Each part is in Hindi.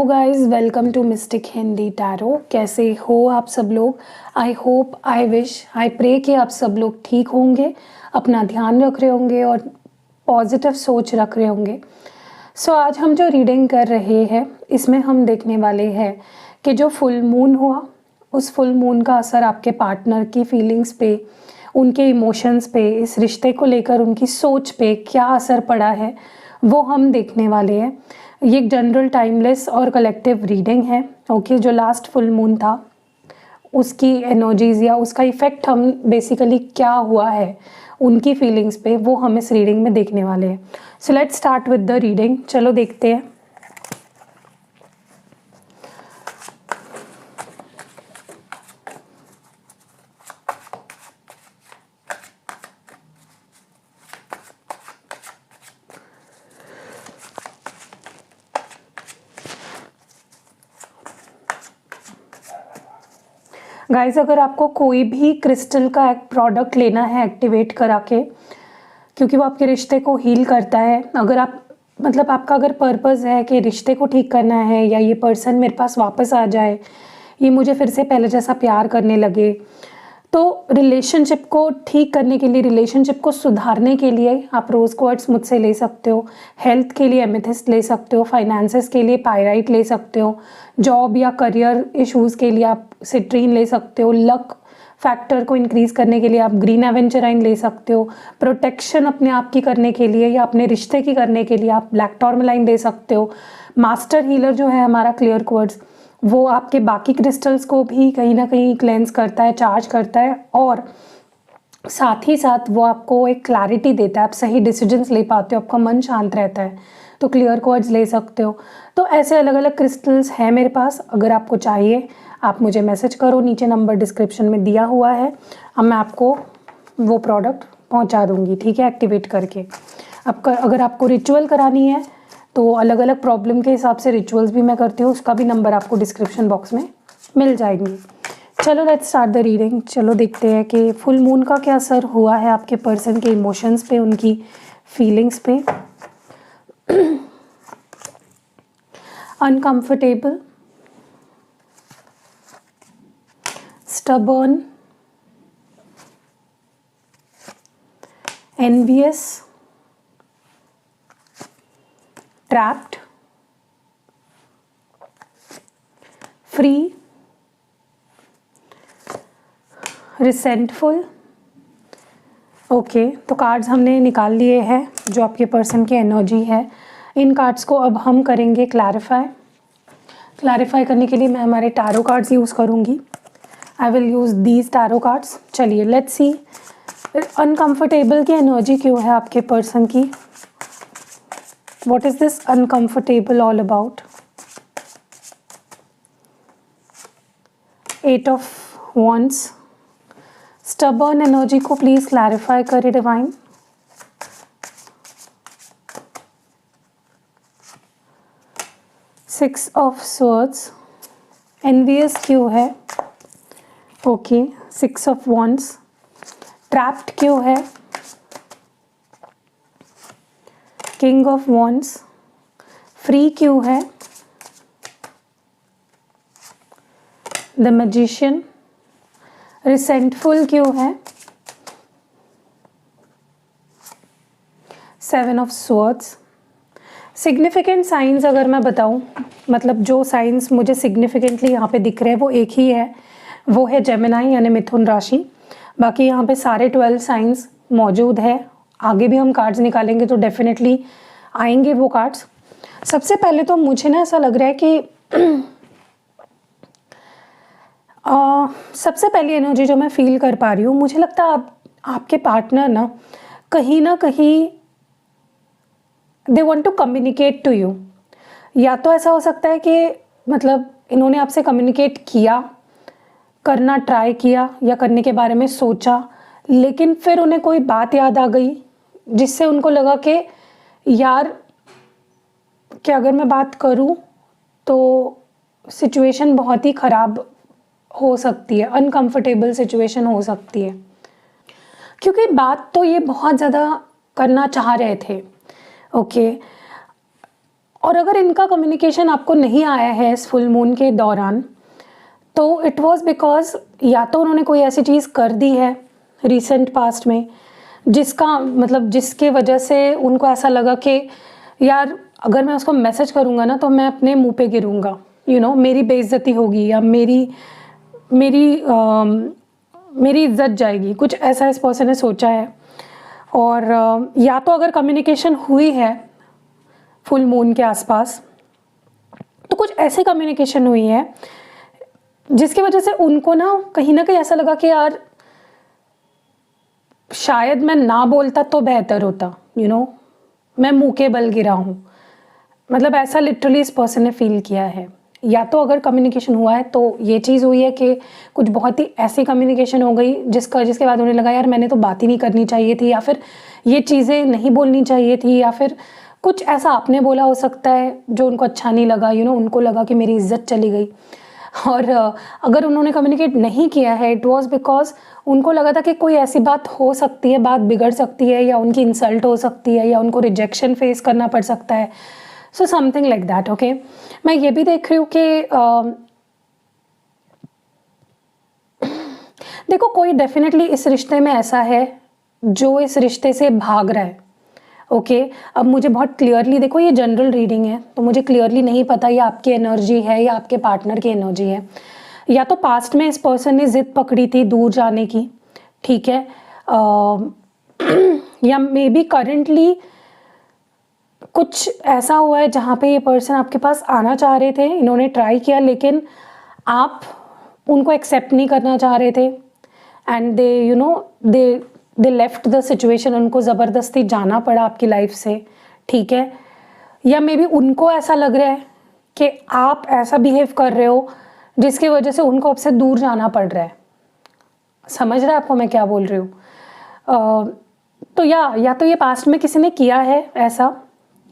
Guys, welcome to mystic Hindi tarot. कैसे हो आप सब लोग? I hope, I wish, I pray कि आप सब लोग ठीक होंगे, अपना ध्यान रख रहे होंगे और पॉजिटिव सोच रख रहे होंगे। आज हम जो रीडिंग कर रहे हैं इसमें हम देखने वाले हैं कि जो फुल मून हुआ उस फुल मून का असर आपके पार्टनर की फीलिंग्स पे, उनके इमोशंस पे, इस रिश्ते को लेकर उनकी सोच पे क्या असर पड़ा है वो हम देखने वाले हैं। ये एक जनरल, टाइमलेस और कलेक्टिव रीडिंग है। ओके, जो लास्ट फुल मून था उसकी एनर्जीज या उसका इफ़ेक्ट हम बेसिकली क्या हुआ है उनकी फीलिंग्स पे वो हम इस रीडिंग में देखने वाले हैं। So let's start with the reading. चलो देखते हैं। गाइस, अगर आपको कोई भी क्रिस्टल का एक प्रोडक्ट लेना है एक्टिवेट करा के, क्योंकि वो आपके रिश्ते को हील करता है। अगर आप आपका अगर पर्पस है कि रिश्ते को ठीक करना है या ये पर्सन मेरे पास वापस आ जाए, ये मुझे फिर से पहले जैसा प्यार करने लगे, तो रिलेशनशिप को ठीक करने के लिए, रिलेशनशिप को सुधारने के लिए आप रोज़ क्वार्ट्स मुझसे ले सकते हो। हेल्थ के लिए एमेथिस्ट ले सकते हो, फाइनेंसेस के लिए पायराइट ले सकते हो, जॉब या करियर इश्यूज़ के लिए आप सिट्रीन ले सकते हो, लक फैक्टर को इंक्रीज़ करने के लिए आप ग्रीन एवेंचराइन ले सकते हो, प्रोटेक्शन अपने आप की करने के लिए या अपने रिश्ते की करने के लिए आप ब्लैक टॉर्मलाइन ले सकते हो। मास्टर हीलर जो है हमारा क्लियर क्वार्ट्स, वो आपके बाकी क्रिस्टल्स को भी कहीं ना कहीं क्लेंस करता है, चार्ज करता है और साथ ही साथ वो आपको एक क्लैरिटी देता है। आप सही डिसीजंस ले पाते हो, आपका मन शांत रहता है, तो क्लियर क्वार्ट्स ले सकते हो। तो ऐसे अलग अलग क्रिस्टल्स हैं मेरे पास। अगर आपको चाहिए आप मुझे मैसेज करो, नीचे नंबर डिस्क्रिप्शन में दिया हुआ है। अब मैं आपको वो प्रोडक्ट पहुंचा दूंगी, ठीक है, एक्टिवेट करके। अगर आपको रिचुअल करानी है तो अलग अलग प्रॉब्लम के हिसाब से रिचुअल्स भी मैं करती हूँ, उसका भी नंबर आपको डिस्क्रिप्शन बॉक्स में मिल जाएंगी। चलो लेट्स स्टार्ट द रीडिंग। चलो देखते हैं कि फुल मून का क्या असर हुआ है आपके पर्सन के इमोशंस पे, उनकी फीलिंग्स पे। Uncomfortable, stubborn, envious, trapped, free, resentful. Okay, तो कार्ड्स हमने निकाल लिए हैं जो आपके पर्सन की एनर्जी है। इन कार्ड्स को अब हम करेंगे क्लैरिफाई करने के लिए मैं हमारे टैरो कार्ड्स यूज़ करूँगी। I will use these tarot cards. चलिए लेट्स सी अनकंफर्टेबल की एनर्जी क्यों है आपके पर्सन की। What is this uncomfortable all about. 8 of wands, stubborn energy को प्लीज़ क्लैरिफाई करें divine. Six of swords, envious क्यों है। ओके, 6 ऑफ वॉन्ड्स, ट्रैप्ड क्यों है। किंग ऑफ वॉन्ड्स, फ्री क्यों है। द मैजिशियन, रिसेंटफुल क्यों है। 7 ऑफ स्वॉर्ड्स। सिग्निफिकेंट साइंस अगर मैं बताऊं, जो साइंस मुझे सिग्निफिकेंटली यहाँ पे दिख रहे हैं वो एक ही है, वो है जेमिनाई यानी मिथुन राशि। बाकी यहाँ पे सारे 12 साइंस मौजूद है। आगे भी हम कार्ड्स निकालेंगे तो डेफिनेटली आएंगे वो कार्ड्स। सबसे पहले तो मुझे ना ऐसा लग रहा है कि सबसे पहली एनर्जी जो मैं फील कर पा रही हूँ, मुझे लगता है आपके पार्टनर ना कहीं they want to communicate to you. या तो ऐसा हो सकता है कि इन्होंने आपसे कम्युनिकेट किया, करना ट्राई किया या करने के बारे में सोचा, लेकिन फिर उन्हें कोई बात याद आ गई जिससे उनको लगा कि यार कि अगर मैं बात करूं तो सिचुएशन बहुत ही ख़राब हो सकती है, अनकंफर्टेबल सिचुएशन हो सकती है। क्योंकि बात तो ये बहुत ज़्यादा करना चाह रहे थे। ओके, और अगर इनका कम्युनिकेशन आपको नहीं आया है इस फुल मून के दौरान, तो इट वाज बिकॉज या तो उन्होंने कोई ऐसी चीज़ कर दी है रिसेंट पास्ट में जिसका मतलब जिसके वजह से उनको ऐसा लगा कि यार अगर मैं उसको मैसेज करूँगा ना तो मैं अपने मुंह पे गिरूँगा, मेरी बेइज्जती होगी या मेरी मेरी मेरी इज्जत जाएगी, कुछ ऐसा इस पर्सन ने सोचा है। और या तो अगर कम्युनिकेशन हुई है फुल मून के आसपास तो कुछ ऐसे कम्युनिकेशन हुई है जिसकी वजह से उनको ना कहीं ऐसा लगा कि यार शायद मैं ना बोलता तो बेहतर होता, मैं मुंह के बल गिरा हूँ, मतलब ऐसा लिटरली इस पर्सन ने फील किया है। या तो अगर कम्युनिकेशन हुआ है तो ये चीज़ हुई है कि कुछ बहुत ही ऐसी कम्युनिकेशन हो गई जिसके बाद उन्हें लगा यार मैंने तो बात ही नहीं करनी चाहिए थी, या फिर ये चीज़ें नहीं बोलनी चाहिए थी, या फिर कुछ ऐसा आपने बोला हो सकता है जो उनको अच्छा नहीं लगा, उनको लगा कि मेरी इज्जत चली गई। और अगर उन्होंने कम्युनिकेट नहीं किया है इट वाज बिकॉज उनको लगा था कि कोई ऐसी बात हो सकती है, बात बिगड़ सकती है, या उनकी इंसल्ट हो सकती है, या उनको रिजेक्शन फेस करना पड़ सकता है, so something like that. Okay, मैं ये भी देख रही हूँ कि देखो कोई डेफिनेटली इस रिश्ते में ऐसा है जो इस रिश्ते से भाग रहा है। ओके, अब मुझे बहुत क्लियरली, देखो ये जनरल रीडिंग है तो मुझे क्लियरली नहीं पता ये आपकी एनर्जी है या आपके पार्टनर की एनर्जी है। या तो पास्ट में इस पर्सन ने जिद पकड़ी थी दूर जाने की, ठीक है, या मे बी करेंटली कुछ ऐसा हुआ है जहाँ पे ये पर्सन आपके पास आना चाह रहे थे, इन्होंने ट्राई किया लेकिन आप उनको एक्सेप्ट नहीं करना चाह रहे थे and they left the situation, उनको ज़बरदस्ती जाना पड़ा आपकी लाइफ से, ठीक है। या मे बी उनको ऐसा लग रहा है कि आप ऐसा बिहेव कर रहे हो जिसकी वजह से उनको आपसे दूर जाना पड़ रहा है। समझ रहा है आपको मैं क्या बोल रही हूँ? तो या तो ये पास्ट में किसी ने किया है ऐसा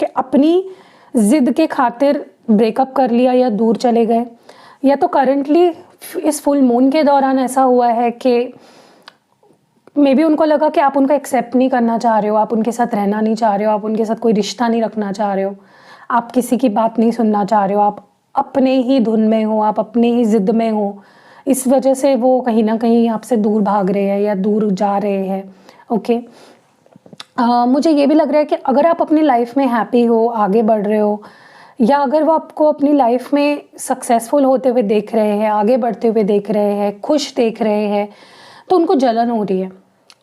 कि अपनी ज़िद के खातिर ब्रेकअप कर लिया या दूर चले गए, या तो करंटली इस फुल मून के दौरान ऐसा हुआ है कि मे बी उनको लगा कि आप उनको एक्सेप्ट नहीं करना चाह रहे हो, आप उनके साथ रहना नहीं चाह रहे हो, आप उनके साथ कोई रिश्ता नहीं रखना चाह रहे हो, आप किसी की बात नहीं सुनना चाह रहे हो, आप अपने ही धुन में हो, आप अपने ही ज़िद में हो, इस वजह से वो कहीं ना कहीं आपसे दूर भाग रहे हैं या दूर जा रहे हैं। ओके, मुझे ये भी लग रहा है कि अगर आप अपनी लाइफ में हैप्पी हो, आगे बढ़ रहे हो, या अगर वो आपको अपनी लाइफ में सक्सेसफुल होते हुए देख रहे हैं, आगे बढ़ते हुए देख रहे हैं, खुश देख रहे हैं, तो उनको जलन हो रही है।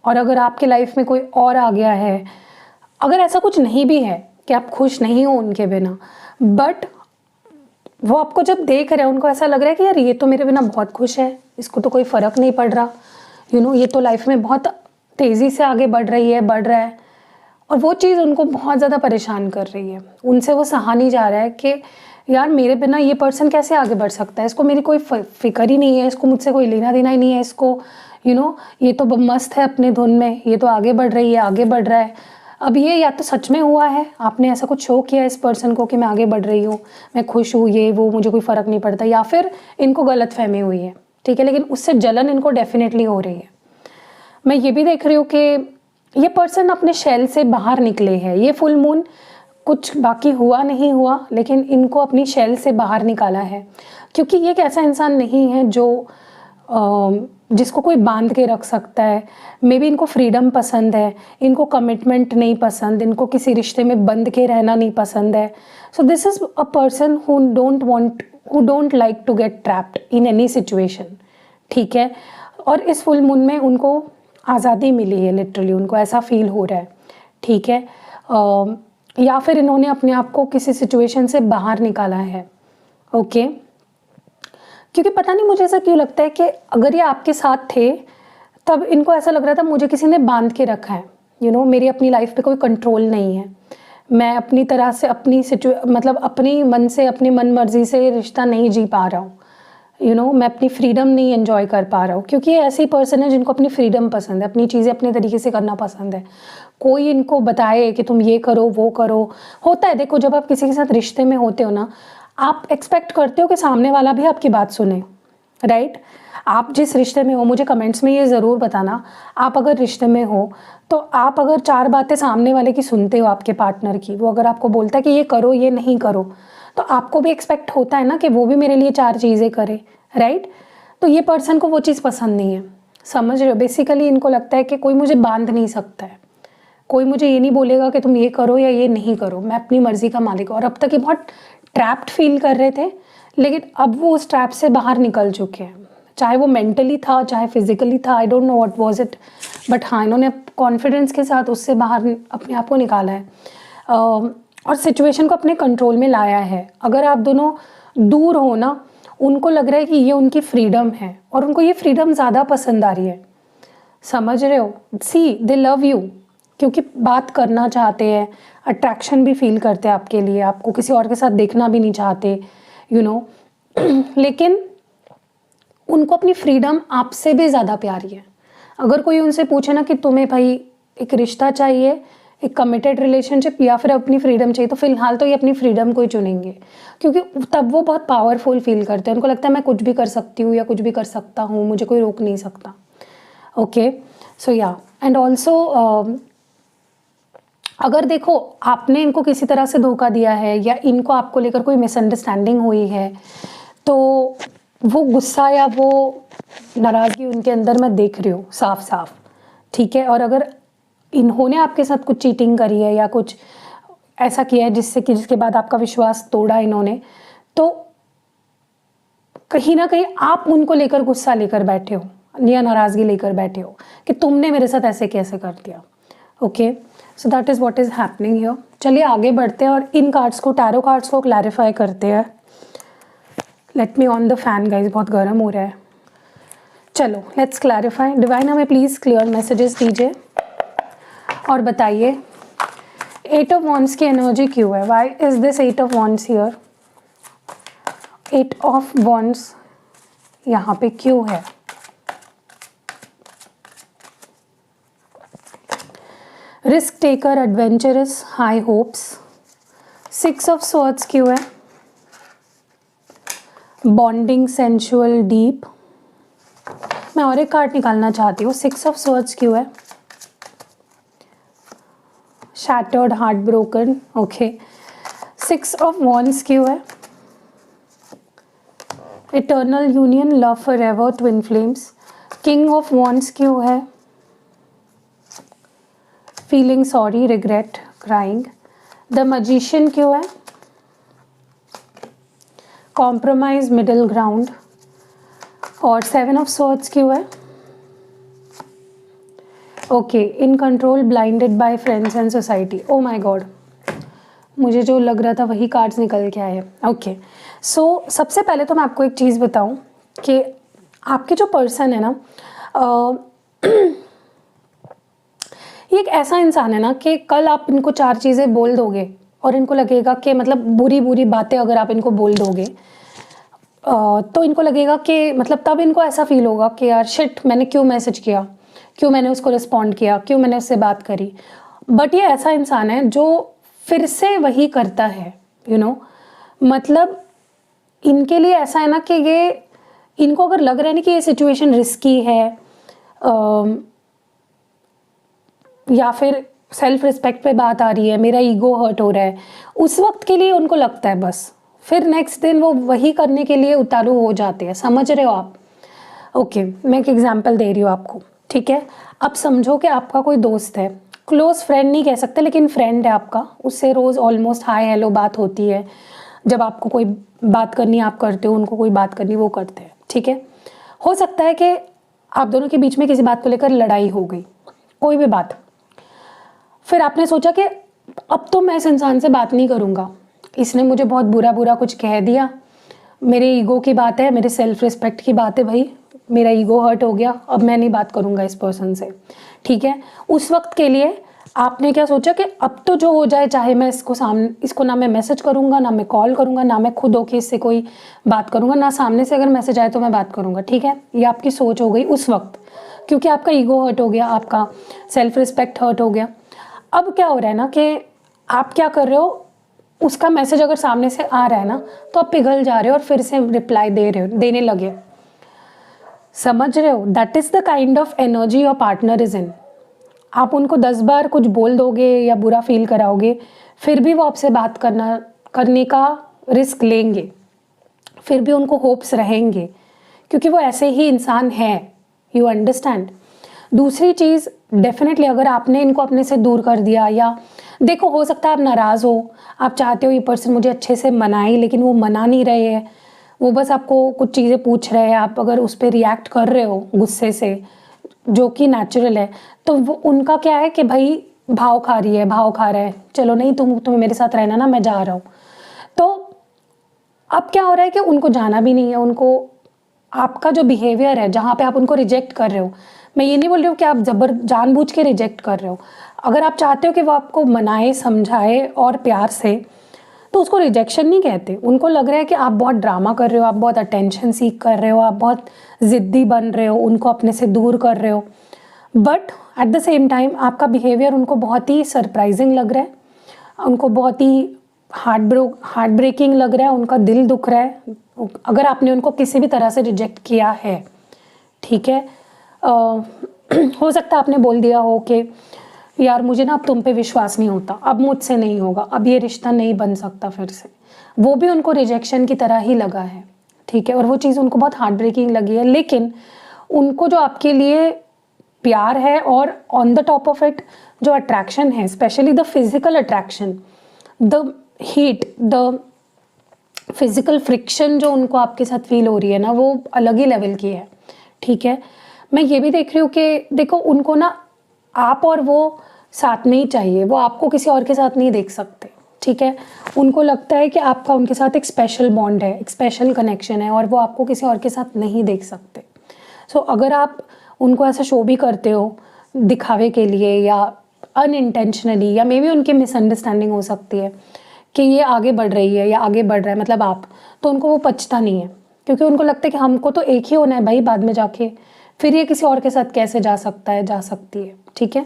और अगर आपके लाइफ में कोई और आ गया है, अगर ऐसा कुछ नहीं भी है कि आप खुश नहीं हो उनके बिना, बट वो आपको जब देख रहे हैं उनको ऐसा लग रहा है कि यार ये तो मेरे बिना बहुत खुश है, इसको तो कोई फ़र्क नहीं पड़ रहा, ये तो लाइफ में बहुत तेज़ी से आगे बढ़ रहा है। और वो चीज़ उनको बहुत ज़्यादा परेशान कर रही है, उनसे वो सहा नहीं जा रहा है कि यार मेरे बिना ये पर्सन कैसे आगे बढ़ सकता है, इसको मेरी कोई फिक्र ही नहीं है, इसको मुझसे कोई लेना देना ही नहीं है, इसको ये तो मस्त है अपने धुन में, ये तो आगे बढ़ रही है, आगे बढ़ रहा है। अब ये या तो सच में हुआ है, आपने ऐसा कुछ शो किया इस पर्सन को कि मैं आगे बढ़ रही हूँ, मैं खुश हूँ, ये वो मुझे कोई फ़र्क नहीं पड़ता, या फिर इनको गलत फहमी हुई है, ठीक है, लेकिन उससे जलन इनको डेफिनेटली हो रही है। मैं ये भी देख रही हूँ कि ये पर्सन अपने शेल से बाहर निकले हैं। ये फुल मून कुछ बाकी हुआ नहीं हुआ, लेकिन इनको अपनी शेल से बाहर निकाला है, क्योंकि ये एक ऐसा इंसान नहीं है जो जिसको कोई बांध के रख सकता है। मे बी इनको फ्रीडम पसंद है, इनको कमिटमेंट नहीं पसंद, इनको किसी रिश्ते में बंध के रहना नहीं पसंद है। So this is a person who don't like to get trapped in any situation, ठीक है। और इस फुल मून में उनको आज़ादी मिली है, लिटरली उनको ऐसा फील हो रहा है, ठीक है। या फिर इन्होंने अपने आप को किसी सिचुएशन से बाहर निकाला है, ओके। क्योंकि पता नहीं मुझे ऐसा क्यों लगता है कि अगर ये आपके साथ थे तब इनको ऐसा लग रहा था मुझे किसी ने बांध के रखा है, मेरी अपनी लाइफ पे कोई कंट्रोल नहीं है, मैं अपनी तरह से मतलब अपनी मन से, अपनी मन मर्जी से रिश्ता नहीं जी पा रहा हूँ, मैं अपनी फ्रीडम नहीं एंजॉय कर पा रहा हूँ। क्योंकि ये ऐसे ही पर्सन है जिनको अपनी फ्रीडम पसंद है, अपनी चीज़ें अपने तरीके से करना पसंद है, कोई इनको बताए कि तुम ये करो वो करो। होता है, देखो जब आप किसी के साथ रिश्ते में होते हो ना, आप एक्सपेक्ट करते हो कि सामने वाला भी आपकी बात सुने, राइट? आप जिस रिश्ते में हो, मुझे कमेंट्स में ये ज़रूर बताना, आप अगर रिश्ते में हो तो आप अगर 4 बातें सामने वाले की सुनते हो, आपके पार्टनर की, वो अगर आपको बोलता है कि ये करो, ये नहीं करो, तो आपको भी एक्सपेक्ट होता है ना कि वो भी मेरे लिए 4 चीज़ें करे, राइट? तो ये पर्सन को वो चीज़ पसंद नहीं है, समझ रहे हो? बेसिकली इनको लगता है कि कोई मुझे बांध नहीं सकता है, कोई मुझे ये नहीं बोलेगा कि तुम ये करो या ये नहीं करो, मैं अपनी मर्ज़ी का मालिक हूँ। और अब तक ये बहुत ट्रैप्ड फील कर रहे थे, लेकिन अब वो उस ट्रैप से बाहर निकल चुके हैं, चाहे वो मेंटली था, चाहे फिजिकली था, I don't know what was it, but हाँ, इन्होंने कॉन्फिडेंस के साथ उससे बाहर अपने आप को निकाला है और सिचुएशन को अपने कंट्रोल में लाया है। अगर आप दोनों दूर हो ना, उनको लग रहा है कि ये उनकी फ्रीडम है और उनको ये फ्रीडम ज़्यादा पसंद आ रही है, समझ रहे हो? सी, दे लव यू, क्योंकि बात करना चाहते हैं, अट्रैक्शन भी फील करते हैं आपके लिए, आपको किसी और के साथ देखना भी नहीं चाहते, यू नो लेकिन उनको अपनी फ्रीडम आपसे भी ज़्यादा प्यारी है। अगर कोई उनसे पूछे ना कि तुम्हें भाई एक रिश्ता चाहिए, एक कमिटेड रिलेशनशिप या फिर अपनी फ्रीडम चाहिए, तो फिलहाल तो ये अपनी फ्रीडम को ही चुनेंगे, क्योंकि तब वो बहुत पावरफुल फील करते हैं। उनको लगता है मैं कुछ भी कर सकती हूँ या कुछ भी कर सकता हूँ, मुझे कोई रोक नहीं सकता। ओके, सो या, एंड ऑल्सो अगर देखो आपने इनको किसी तरह से धोखा दिया है या इनको आपको लेकर कोई मिसअंडरस्टैंडिंग हुई है, तो वो गुस्सा या वो नाराज़गी उनके अंदर मैं देख रही हूँ साफ साफ, ठीक है? और अगर इन्होंने आपके साथ कुछ चीटिंग करी है या कुछ ऐसा किया है जिसके बाद आपका विश्वास तोड़ा इन्होंने, तो कहीं ना कहीं आप उनको लेकर गुस्सा लेकर बैठे हो या नाराज़गी लेकर बैठे हो कि तुमने मेरे साथ ऐसे कैसे कर दिया। Okay, so that is what is happening here. चलिए आगे बढ़ते हैं और इन कार्ड्स को, टैरो कार्ड्स को क्लैरिफाई करते हैं। Let me on the fan guys, बहुत गर्म हो रहा है। चलो लेट्स क्लैरिफाई। डिवाइन हमें प्लीज़ क्लियर मैसेजेस दीजिए और बताइए 8 ऑफ वॉन्ड्स की एनर्जी क्यों है? Why is this 8 of wands here? 8 of wands यहाँ पे क्यों है? Risk taker, adventurous, high hopes. 6 of swords क्यों है? Bonding, sensual, deep. मैं और एक कार्ड निकालना चाहती हूँ। 6 ऑफ स्वॉर्ड्स क्यों है? Shattered, heart broken. Okay, 6 of wands क्यों है? Eternal union, love forever, twin flames. King of wands क्यों है? Feeling sorry, regret, crying. The magician क्यों है? Compromise, middle ground. और 7 ऑफ स्वॉर्ड्स क्यों है? Okay, in control, blinded bye friends and society. Oh my God, मुझे जो लग रहा था वही कार्ड्स निकल के आए। ओके, सो सबसे पहले तो मैं आपको एक चीज़ बताऊं कि आपके जो पर्सन है ना, ये एक ऐसा इंसान है ना कि कल आप इनको 4 चीज़ें बोल दोगे और इनको लगेगा कि मतलब बुरी बुरी बातें अगर आप इनको बोल दोगे तो इनको लगेगा कि मतलब तब इनको ऐसा फील होगा कि यार शिट, मैंने क्यों मैसेज किया, क्यों मैंने उसको रिस्पॉन्ड किया, क्यों मैंने उससे बात करी। बट ये ऐसा इंसान है जो फिर से वही करता है, यू नो, मतलब इनके लिए ऐसा है ना कि ये, इनको अगर लग रहा है ना कि ये सिचुएशन रिस्की है या फिर सेल्फ रिस्पेक्ट पे बात आ रही है, मेरा ईगो हर्ट हो रहा है, उस वक्त के लिए उनको लगता है बस, फिर नेक्स्ट दिन वो वही करने के लिए उतारू हो जाते हैं। समझ रहे हो आप? ओके, मैं एक एग्जांपल दे रही हूँ आपको, ठीक है? अब समझो कि आपका कोई दोस्त है, क्लोज फ्रेंड नहीं कह सकते लेकिन फ्रेंड है आपका, उससे रोज़ ऑलमोस्ट हाय हेलो बात होती है, जब आपको कोई बात करनी आप करते हो, उनको कोई बात करनी वो करते हैं, ठीक है? हो सकता है कि आप दोनों के बीच में किसी बात को लेकर लड़ाई हो गई, कोई भी बात, फिर आपने सोचा कि अब तो मैं इस इंसान से बात नहीं करूँगा, इसने मुझे बहुत बुरा बुरा कुछ कह दिया, मेरे ईगो की बात है, मेरे सेल्फ रिस्पेक्ट की बात है, भाई मेरा ईगो हर्ट हो गया, अब मैं नहीं बात करूँगा इस पर्सन से, ठीक है? उस वक्त के लिए आपने क्या सोचा कि अब तो जो हो जाए, चाहे मैं इसको ना मैं मैसेज करूँगा, ना मैं कॉल करूँगा, ना मैं खुद होके इससे कोई बात करूँगा, ना सामने से अगर मैसेज आए तो मैं बात करूँगा, ठीक है? ये आपकी सोच हो गई उस वक्त, क्योंकि आपका ईगो हर्ट हो गया, आपका सेल्फ रिस्पेक्ट हर्ट हो गया। अब क्या हो रहा है ना कि आप क्या कर रहे हो, उसका मैसेज अगर सामने से आ रहा है ना तो आप पिघल जा रहे हो और फिर से रिप्लाई देने लगे। समझ रहे हो? That is the kind of energy your partner is in. आप उनको 10 बार कुछ बोल दोगे या बुरा फील कराओगे, फिर भी वो आपसे बात करने का रिस्क लेंगे, फिर भी उनको होप्स रहेंगे, क्योंकि वो ऐसे ही इंसान है। You understand? दूसरी चीज़, डेफिनेटली अगर आपने इनको अपने से दूर कर दिया, या देखो हो सकता है आप नाराज़ हो, आप चाहते हो ये पर्सन मुझे अच्छे से मनाए, लेकिन वो मना नहीं रहे हैं, वो बस आपको कुछ चीज़ें पूछ रहे हैं, आप अगर उस पर रिएक्ट कर रहे हो गुस्से से, जो कि नेचुरल है, तो वो उनका क्या है कि भाई भाव खा रही है, भाव खा रहा है, चलो नहीं तुम्हें मेरे साथ रहना ना, मैं जा रहा हूँ। तो अब क्या हो रहा है कि उनको जाना भी नहीं है, उनको आपका जो बिहेवियर है जहाँ पे आप उनको रिजेक्ट कर रहे हो, मैं ये नहीं बोल रही हूँ कि आप जानबूझ के रिजेक्ट कर रहे हो। अगर आप चाहते हो कि वो आपको मनाए, समझाए और प्यार से, तो उसको रिजेक्शन नहीं कहते। उनको लग रहा है कि आप बहुत ड्रामा कर रहे हो, आप बहुत अटेंशन सीख कर रहे हो, आप बहुत ज़िद्दी बन रहे हो, उनको अपने से दूर कर रहे हो। But at the same time आपका बिहेवियर उनको बहुत ही सरप्राइजिंग लग रहा है, उनको बहुत ही हार्ट ब्रेकिंग लग रहा है, उनका दिल दुख रहा है अगर आपने उनको किसी भी तरह से रिजेक्ट किया है। ठीक है, हो सकता है आपने बोल दिया हो कि यार मुझे ना अब तुम पे विश्वास नहीं होता, अब मुझसे नहीं होगा, अब ये रिश्ता नहीं बन सकता फिर से। वो भी उनको रिजेक्शन की तरह ही लगा है। ठीक है, और वो चीज़ उनको बहुत हार्ट ब्रेकिंग लगी है, लेकिन उनको जो आपके लिए प्यार है और on the top of it जो अट्रैक्शन है, specially the physical attraction, the heat, the physical friction जो उनको आपके साथ फील हो रही है ना, वो अलग ही लेवल की है। ठीक है, मैं ये भी देख रही हूँ कि देखो उनको ना आप और वो साथ में ही चाहिए, वो आपको किसी और के साथ नहीं देख सकते। ठीक है, उनको लगता है कि आपका उनके साथ एक स्पेशल बॉन्ड है, एक स्पेशल कनेक्शन है, और वो आपको किसी और के साथ नहीं देख सकते। सो अगर आप उनको ऐसा शो भी करते हो दिखावे के लिए या अनइंटेंशनली, या मे बी उनकी मिसअंडरस्टैंडिंग हो सकती है कि ये आगे बढ़ रही है या आगे बढ़ रहा है, मतलब आप, तो उनको वो पचता नहीं है, क्योंकि उनको लगता है कि हमको तो एक ही होना है भाई बाद में जाके, फिर ये किसी और के साथ कैसे जा सकता है, जा सकती है। ठीक है,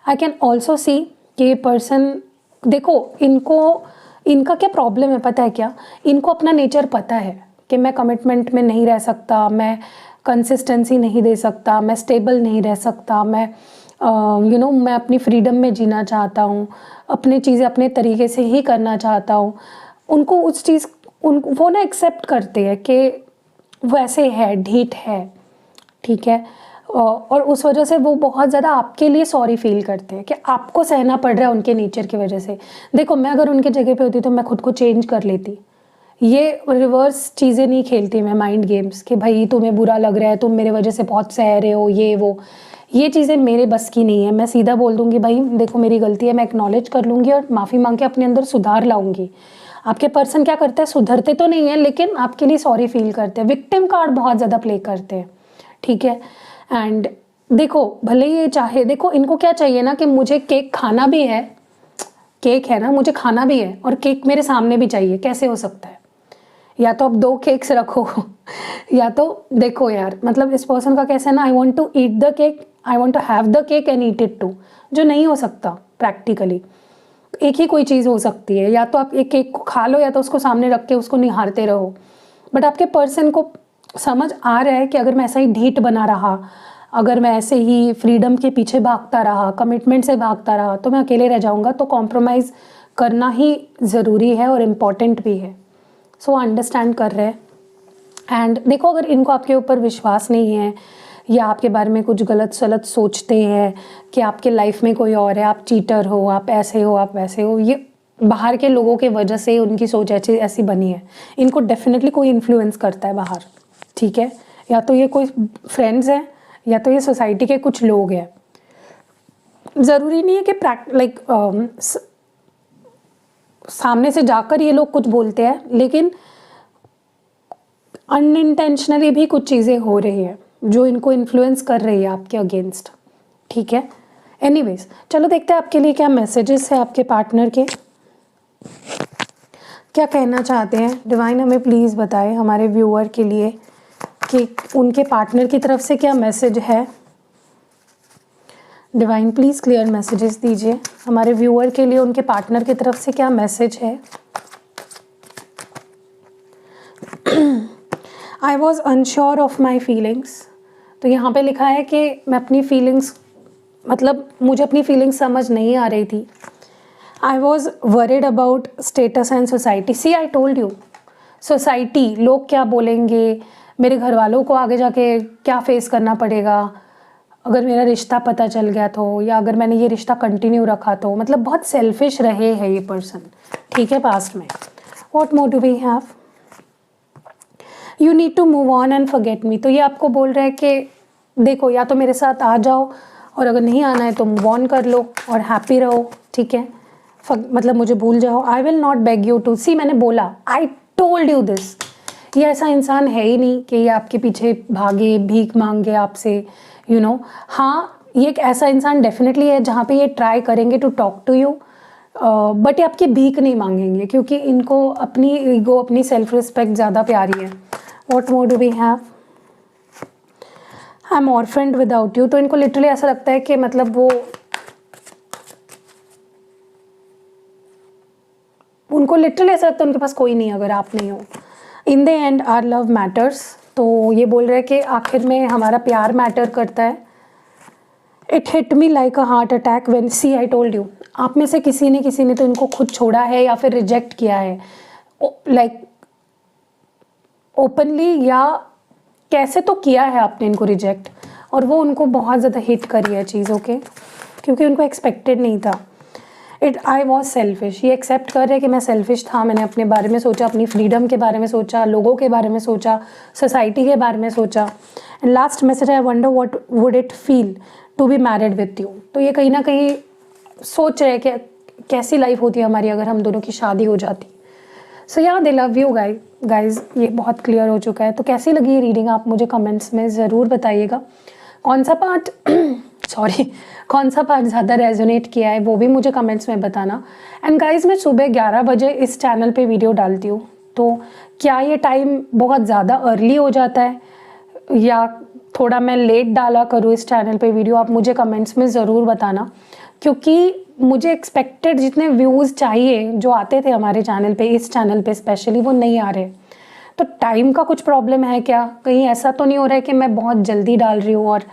आई कैन ऑल्सो सी कि ये पर्सन, देखो इनका क्या प्रॉब्लम है पता है क्या, इनको अपना नेचर पता है कि मैं कमिटमेंट में नहीं रह सकता, मैं कंसिस्टेंसी नहीं दे सकता, मैं स्टेबल नहीं रह सकता, मैं मैं अपनी फ्रीडम में जीना चाहता हूँ, अपनी चीज़ें अपने तरीके से ही करना चाहता हूँ। उनको उस चीज़ वो ना एक्सेप्ट करते हैं कि वो ऐसे है, ढीठ है। ठीक है, और उस वजह से वो बहुत ज़्यादा आपके लिए सॉरी फील करते हैं कि आपको सहना पड़ रहा है उनके नेचर की वजह से। देखो मैं अगर उनके जगह पे होती तो मैं खुद को चेंज कर लेती, ये रिवर्स चीज़ें नहीं खेलती मैं, माइंड गेम्स कि भाई तुम्हें बुरा लग रहा है, तुम मेरे वजह से बहुत सह रहे हो, ये चीज़ें मेरे बस की नहीं है। मैं सीधा बोल दूँगी भाई देखो मेरी गलती है, मैं एक्नॉलेज कर लूँगी और माफ़ी मांग के अपने अंदर सुधार लाऊंगी। आपके पर्सन क्या करते हैं, सुधरते तो नहीं है लेकिन आपके लिए सॉरी फील करते हैं, विक्टिम कार्ड बहुत ज़्यादा प्ले करते हैं। ठीक है, एंड देखो भले ये चाहे, देखो इनको क्या चाहिए ना कि मुझे केक खाना भी है, केक है ना, मुझे खाना भी है और केक मेरे सामने भी चाहिए। कैसे हो सकता है? या तो आप 2 केक्स रखो या तो देखो यार, मतलब इस पर्सन का कैसा है ना, I want to eat the cake, I want to have the cake and eat it too, जो नहीं हो सकता प्रैक्टिकली। एक ही कोई चीज़ हो सकती है, या तो आप एक केक को खा लो या तो उसको सामने रख के उसको निहारते रहो। बट आपके पर्सन को समझ आ रहा है कि अगर मैं ऐसा ही ढीठ बना रहा, अगर मैं ऐसे ही फ्रीडम के पीछे भागता रहा, कमिटमेंट से भागता रहा, तो मैं अकेले रह जाऊँगा, तो कॉम्प्रोमाइज़ करना ही ज़रूरी है और इम्पॉर्टेंट भी है। सो अंडरस्टैंड कर रहे हैं। एंड देखो अगर इनको आपके ऊपर विश्वास नहीं है या आपके बारे में कुछ गलत सलत सोचते हैं कि आपके लाइफ में कोई और है, आप चीटर हो, आप ऐसे हो, आप वैसे हो, ये बाहर के लोगों के वजह से उनकी सोच ऐसी बनी है। इनको डेफिनेटली कोई इन्फ्लुएंस करता है बाहर। ठीक है, या तो ये कोई फ्रेंड्स हैं या तो ये सोसाइटी के कुछ लोग हैं। ज़रूरी नहीं है कि सामने से जाकर ये लोग कुछ बोलते हैं, लेकिन अनइंटेंशनली भी कुछ चीज़ें हो रही है जो इनको इन्फ्लुएंस कर रही है आपके अगेंस्ट। ठीक है, एनीवेज चलो देखते हैं आपके लिए क्या मैसेजेस है, आपके पार्टनर के क्या कहना चाहते हैं। डिवाइन हमें प्लीज़ बताएं हमारे व्यूअर के लिए कि उनके पार्टनर की तरफ से क्या मैसेज है। डिवाइन प्लीज़ क्लियर मैसेजेस दीजिए हमारे व्यूअर के लिए, उनके पार्टनर की तरफ से क्या मैसेज है। I was unsure of my feelings. तो यहाँ पे लिखा है कि मैं अपनी फीलिंग्स, मतलब मुझे अपनी फीलिंग्स समझ नहीं आ रही थी। I was worried about status and society. See I told you, society, लोग क्या बोलेंगे, मेरे घर वालों को आगे जाके क्या फेस करना पड़ेगा अगर मेरा रिश्ता पता चल गया तो, या अगर मैंने ये रिश्ता कंटिन्यू रखा तो। मतलब बहुत सेल्फिश रहे हैं ये पर्सन, ठीक है, पास्ट में। What more do we have? You need to move on and forget me. तो ये आपको बोल रहे हैं कि देखो, या तो मेरे साथ आ जाओ, और अगर नहीं आना है तो मूव ऑन कर लो और हैप्पी रहो, ठीक है, मतलब मुझे भूल जाओ। I will not beg you to see, मैंने बोला, आई टोल्ड यू दिस। ये ऐसा इंसान है ही नहीं कि ये आपके पीछे भागे, भीख मांगे आपसे, यू नो। हाँ, ये एक ऐसा इंसान डेफिनेटली है जहाँ पे ये ट्राई करेंगे to talk to you, but ये आपकी भीख नहीं मांगेंगे, क्योंकि इनको अपनी ईगो, अपनी सेल्फ रिस्पेक्ट ज़्यादा प्यारी है। What more do we have? I am orphaned without you. तो इनको लिटरली ऐसा लगता है कि मतलब उनको लिटरली ऐसा लगता है उनके पास कोई नहीं अगर आप नहीं हो। In the end our love matters. तो ये बोल रहे हैं कि आखिर में हमारा प्यार मैटर करता है। It hit me like a heart attack when, see I told you, आप में से किसी ने तो इनको खुद छोड़ा है या फिर रिजेक्ट किया है, लाइक ओपनली, या कैसे तो किया है आपने इनको रिजेक्ट, और वो उनको बहुत ज़्यादा हिट करी है चीज़, ओके, क्योंकि उनको एक्सपेक्टेड नहीं था। आई वॉज सेल्फिश, ये एक्सेप्ट कर रहे हैं कि मैं सेल्फिश था, मैंने अपने बारे में सोचा, अपनी फ्रीडम के बारे में सोचा, लोगों के बारे में सोचा, सोसाइटी के बारे में सोचा। And last message, I wonder what would it feel to be married with you. तो ये कहीं ना कहीं सोच रहे हैं कि कैसी लाइफ होती है हमारी अगर हम दोनों की शादी हो जाती। सो या दे लव यू गाइज, ये बहुत क्लियर हो चुका है। तो कैसी लगी ये रीडिंग आप मुझे कमेंट्स में ज़रूर बताइएगा। कौन सा पार्ट कौन सा पार्ट ज़्यादा रेजोनेट किया है वो भी मुझे कमेंट्स में बताना। एंड गाइज, मैं सुबह 11 बजे इस चैनल पे वीडियो डालती हूँ, तो क्या ये टाइम बहुत ज़्यादा अर्ली हो जाता है या थोड़ा मैं लेट डाला करूँ इस चैनल पे वीडियो, आप मुझे कमेंट्स में ज़रूर बताना, क्योंकि मुझे एक्सपेक्टेड जितने व्यूज़ चाहिए जो आते थे हमारे चैनल पे, इस चैनल पे स्पेशली, वो नहीं आ रहे। तो टाइम का कुछ प्रॉब्लम है क्या? कहीं ऐसा तो नहीं हो रहा है कि मैं बहुत जल्दी डाल रही हूँ और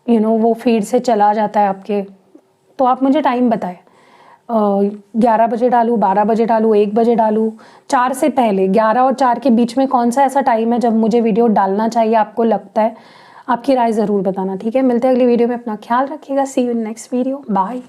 वो फीड से चला जाता है आपके? तो आप मुझे टाइम बताएं, 11 बजे डालूँ, 12 बजे डालूँ, 1 बजे डालूँ, 4 से पहले, 11 और 4 के बीच में कौन सा ऐसा टाइम है जब मुझे वीडियो डालना चाहिए आपको लगता है? आपकी राय ज़रूर बताना, ठीक है। मिलते हैं अगली वीडियो में, अपना ख्याल रखिएगा। See you in next video, bye.